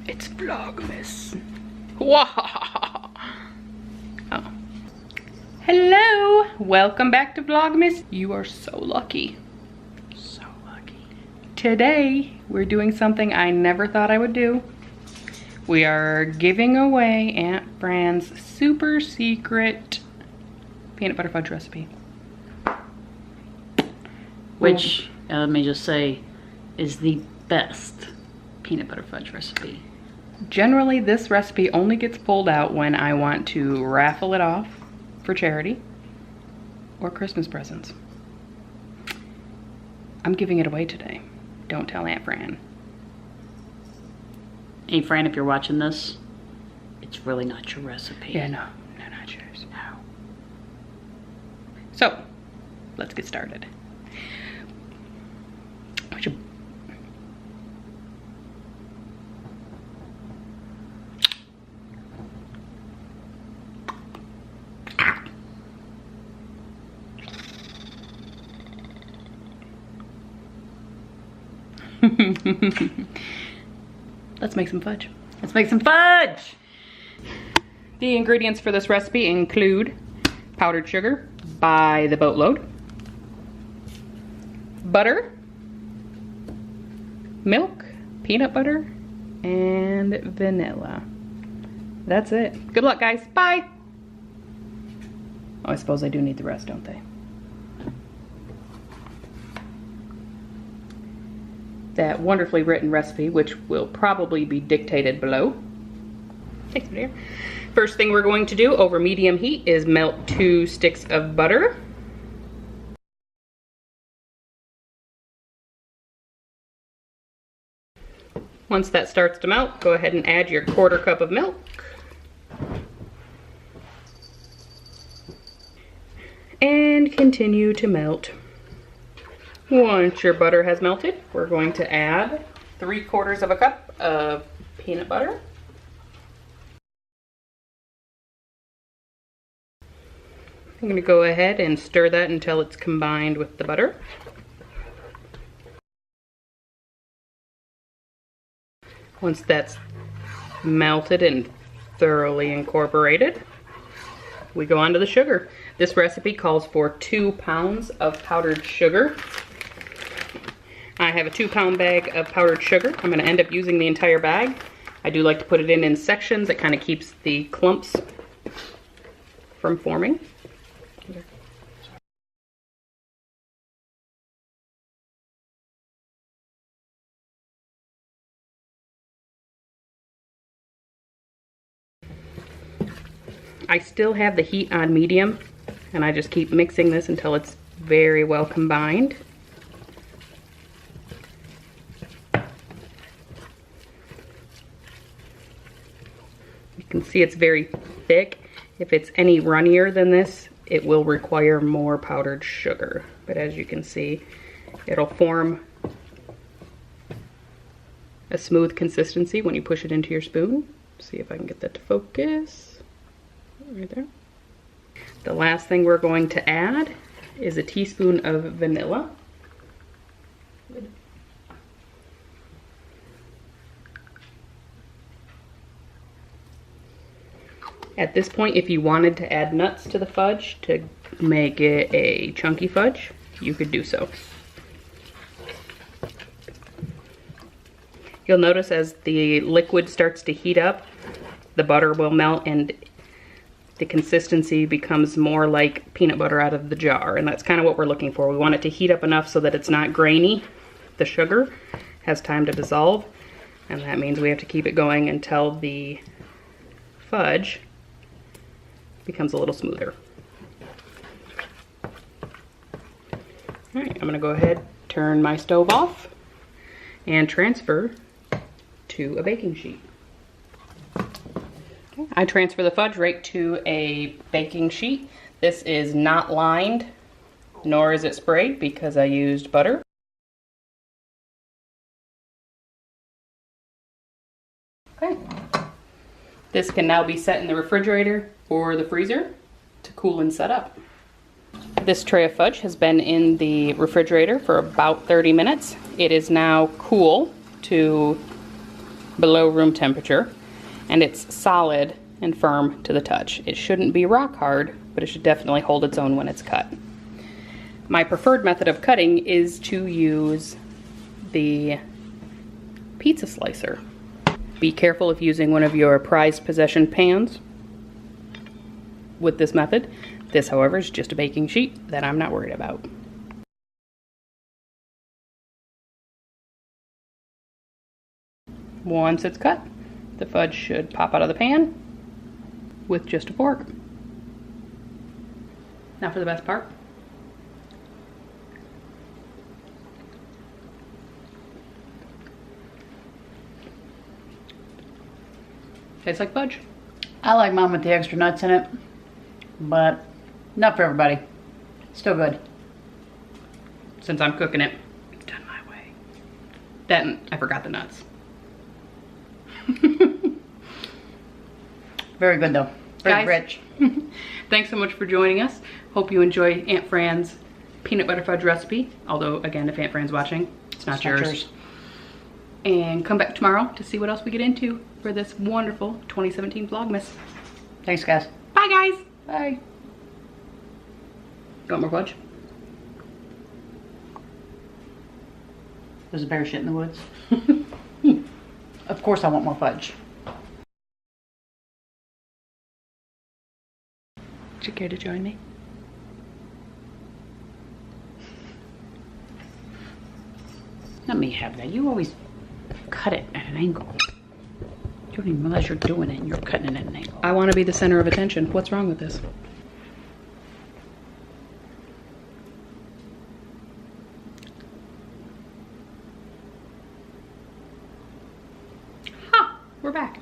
It's Vlogmas. Wow. Oh. Hello, welcome back to Vlogmas. You are so lucky. So lucky. Today, we're doing something I never thought I would do. We are giving away Aunt Fran's super secret peanut butter fudge recipe. Which, let me just say, is the best peanut butter fudge recipe. Generally, this recipe only gets pulled out when I want to raffle it off for charity or Christmas presents. I'm giving it away today. Don't tell Aunt Fran. Hey Fran, if you're watching this, it's really not your recipe. Yeah, no, not yours. No. So, let's get started. Let's make some fudge. Let's make some fudge! The ingredients for this recipe include powdered sugar by the boatload, butter, milk, peanut butter, and vanilla. That's it. Good luck, guys. Bye! Oh, I suppose I do need the rest, don't they? That wonderfully written recipe, which will probably be dictated below. Thanks, dear. First thing we're going to do over medium heat is melt 2 sticks of butter. Once that starts to melt, go ahead and add your 1/4 cup of milk. And continue to melt. Once your butter has melted, we're going to add 3/4 of a cup of peanut butter. I'm going to go ahead and stir that until it's combined with the butter. Once that's melted and thoroughly incorporated, we go on to the sugar. This recipe calls for 2 pounds of powdered sugar. I have a 2-pound bag of powdered sugar. I'm going to end up using the entire bag. I do like to put it in sections. It kind of keeps the clumps from forming. I still have the heat on medium, and I just keep mixing this until it's very well combined. You can see it's very thick. If it's any runnier than this, it will require more powdered sugar. But as you can see, it'll form a smooth consistency when you push it into your spoon. See if I can get that to focus. Right there. The last thing we're going to add is a teaspoon of vanilla. At this point, if you wanted to add nuts to the fudge to make it a chunky fudge, you could do so. You'll notice as the liquid starts to heat up, the butter will melt and the consistency becomes more like peanut butter out of the jar, and that's kind of what we're looking for. We want it to heat up enough so that it's not grainy. The sugar has time to dissolve, and that means we have to keep it going until the fudge becomes a little smoother. All right, I'm gonna go ahead, turn my stove off, and transfer to a baking sheet. I transfer the fudge right to a baking sheet. This is not lined, nor is it sprayed because I used butter. Okay. This can now be set in the refrigerator or the freezer to cool and set up. This tray of fudge has been in the refrigerator for about 30 minutes. It is now cool to below room temperature, and it's solid and firm to the touch. It shouldn't be rock hard, but it should definitely hold its own when it's cut. My preferred method of cutting is to use the pizza slicer. Be careful if using one of your prized possession pans with this method. This, however, is just a baking sheet that I'm not worried about. Once it's cut, the fudge should pop out of the pan with just a fork. Now for the best part. Tastes like fudge. I like mine with the extra nuts in it, but not for everybody. Still good. Since I'm cooking it, it's done my way. That and I forgot the nuts. Very good though. Very Guys, rich. Thanks so much for joining us. Hope you enjoy Aunt Fran's peanut butter fudge recipe. Although, again, if Aunt Fran's watching, it's not yours. And come back tomorrow to see what else we get into for this wonderful 2017 Vlogmas. Thanks, guys. Bye, guys. Bye. You want more fudge? There's a bear shit in the woods. Of course I want more fudge. Would you care to join me? Let me have that. You always cut it at an angle. You don't even realize you're doing it and you're cutting it at an angle. I want to be the center of attention. What's wrong with this? Ha! We're back.